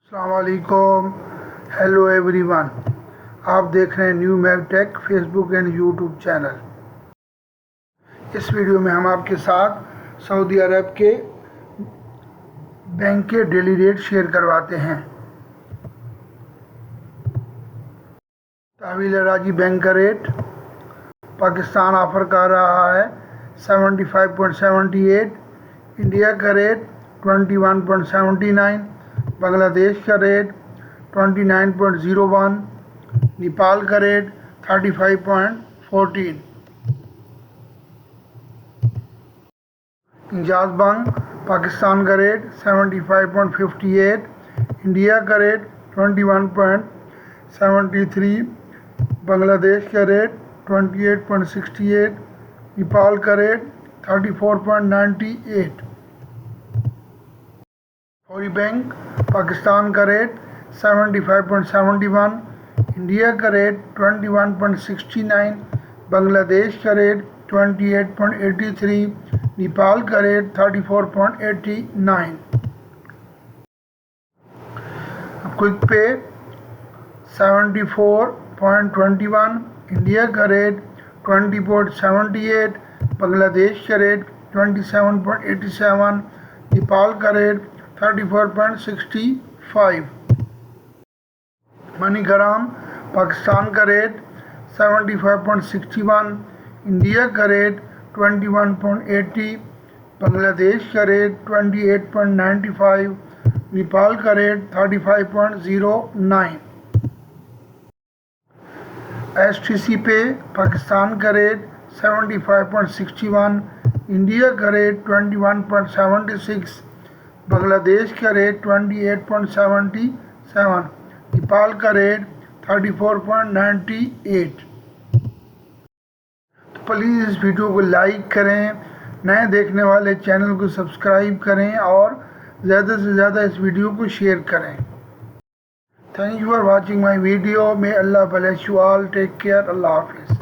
अस्सलाम वालेकुम, hello everyone. आप देख रहे हैं new mag tech Facebook and YouTube channel. इस वीडियो में हम आपके साथ सऊदी अरब के बैंक के डेली रेट शेयर करवाते हैं। तहवील राजी बैंक का रेट पाकिस्तान ऑफर कर रहा है 75.78, इंडिया का रेट 21.79, बांग्लादेश का रेट 29.01, नेपाल का रेट 35.14। इंजाज बैंक पाकिस्तान का रेट 75.58, इंडिया का रेट 21.73, बांग्लादेश का रेट 28.68, नेपाल का रेट 34.98। फौरी बैंक पाकिस्तान का रेट 75.71, इंडिया का रेट 21.69, बांग्लादेश का रेट 28.83, नेपाल का रेट 34.89। क्विक पे 74.21, इंडिया का रेट 20.78, बांग्लादेश का रेट 27.87, नेपाल का रेट 34.65। मनीग्राम पाकिस्तान का रेट 75.61, इंडिया का रेट 21.80, बांग्लादेश का रेट 28.95, नेपाल का रेट 35.09। STC पे पाकिस्तान का रेट 75.61, इंडिया का रेट 21.76, बांग्लादेश का रेट 28.77, नेपाल का रेट 34.98। तो प्लीज़ इस वीडियो को लाइक करें, नए देखने वाले चैनल को सब्सक्राइब करें और ज़्यादा से ज़्यादा इस वीडियो को शेयर करें। Thank you for watching my video. May Allah bless you all. Take care. Allah हाफिज़।